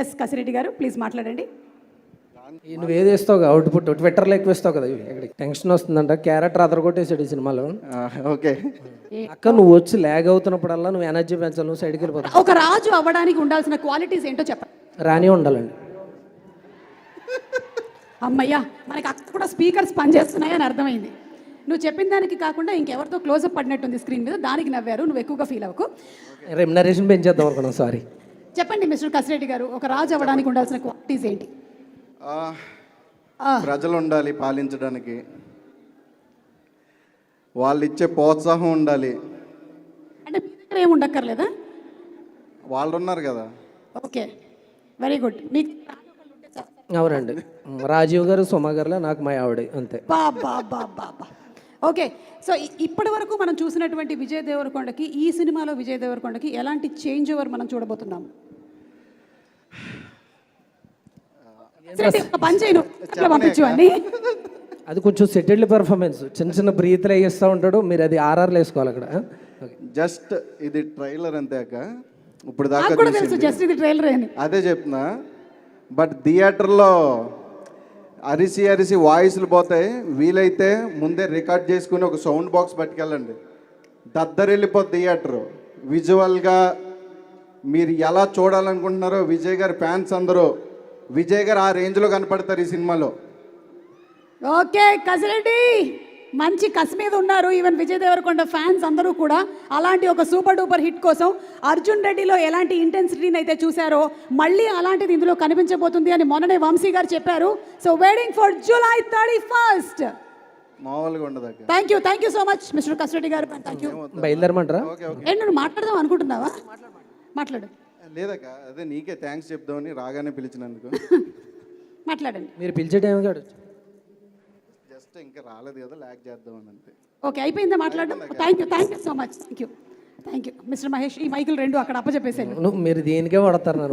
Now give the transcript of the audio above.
Yes Kasireddy గారు please మాట్లాడండి. నువ్వు ఏది వేస్తావు అవుట్పుట్ ట్విట్టర్లో ఎక్కువ వేస్తావు కదా, ఇక్కడ టెన్షన్ వస్తుందంట. క్యారెక్టర్ అదరగొట్టేసాడు ఈ సినిమాలో. ఓకే అక్క నువ్వు వచ్చి ల్యాగ్ అవుతున్నప్పుడల్లా నువ్వు ఎనర్జీ పెంచాలి, నువ్వు సైడ్కి వెళ్ళిపోతావు. ఒక రాజు అవ్వడానికి ఉండాల్సిన క్వాలిటీస్ ఏంటో చెప్పండి. రాని ఉండాలండి. అమ్మయ్యా మనకి అక్కడ కూడా స్పీకర్స్ పనిచేస్తున్నాయని అర్థమైంది. నువ్వు చెప్పిన దానికి కాకుండా ఇంకెవరితో క్లోజప్ పడినట్టుంది స్క్రీన్ మీద, దానికి నవ్వారు. నువ్వు ఎక్కువగా ఫీల్ అవ్వకు. రెమ్యునరేషన్ పెంచేద్దాం అనుకున్నాం, సారీ. చెప్పండి మిస్టర్ కసిరెడ్డి గారు, ఒక రాజు అవ్వడానికి ఉండాల్సిన క్వాలిటీస్ ఏంటి? ప్రజలు ఉండాలి పాలించడానికి, వాళ్ళు ఇచ్చే ప్రోత్సాహం ఉండాలి. అంటే మీ దగ్గర ఏమి ఉండక్కర్లేదా? వాళ్ళు ఉన్నారు కదా. Okay very good. మీకు అవునండి, రాజీవ్ గారు సుమా గారులో నాకు మా ఆవిడ అంతే. బాబా ఓకే. సో ఇప్పటి వరకు మనం చూసినటువంటి విజయ్ దేవరకొండకి, ఈ సినిమాలో విజయ్ దేవరకొండకి ఎలాంటి చేంజ్ ఓవర్ మనం చూడబోతున్నాము? పని చేయను పంపించు అని. అది కొంచెం సెటిల్డ్ పెర్ఫార్మెన్స్, చిన్న చిన్న బ్రీత్లు వేస్తూ ఉంటాడు, మీరు అది ఆర్ఆర్లు వేసుకోవాలి అక్కడ. జస్ట్ ఇది ట్రైలర్ అంతే అక్క, ఇప్పుడు దాకా నాకు కూడా తెలుసు జస్ట్ ఇది ట్రైలర్ అని, అదే చెప్తున్నా. బట్ థియేటర్లో అరిసి అరిసి వాయిస్లు పోతాయి. వీలైతే ముందే రికార్డ్ చేసుకుని ఒక సౌండ్ బాక్స్ పట్టుకెళ్ళండి, దద్దరెళ్ళిపోద్ది థియేటర్. విజువల్గా మీరు ఎలా చూడాలనుకుంటున్నారో విజయ్ గారి ఫ్యాన్స్ అందరూ విజయ్ గారు ఆ రేంజ్లో కనపడతారు ఈ సినిమాలో. ఓకే కసిరెడ్డి మంచి కసి మీద ఉన్నారు. ఈవెన్ విజయ్ దేవరకొండ ఫ్యాన్స్ అందరూ కూడా అలాంటి ఒక సూపర్ డూపర్ హిట్ కోసం అర్జున్ రెడ్డిలో ఎలాంటి ఇంటెన్సిటీని అయితే చూసారో మళ్ళీ అలాంటిది ఇందులో కనిపించబోతుంది అని మొన్ననే వంశీ గారు చెప్పారు. So waiting for July 31st. మామూలుగా ఉండదు. Thank you so much mister Kasireddy garu. Thank you. బయలుదేరమంటారా? ఏంటి నువ్వు మాట్లాడదాం అనుకుంటున్నావా? మాట్లాడు. లేదక్క, అదే నీకే థ్యాంక్స్ చెప్దామని రాగానే పిలిచినందుకు. మాట్లాడండి. మీరు పిలిచే టైం కాదు, జస్ట్ ఇంకా రాలేదు కదా, ల్యాక్ చేద్దామని అంతే. ఓకే అయిపోయిందా మాట్లాడడం? Thank you so much. Thank you mister Mahesh. ఈ మైకులు రెండు అక్కడ అప్పచెప్పేసాను. మీరు దేనికే వాడతారు నన్ను.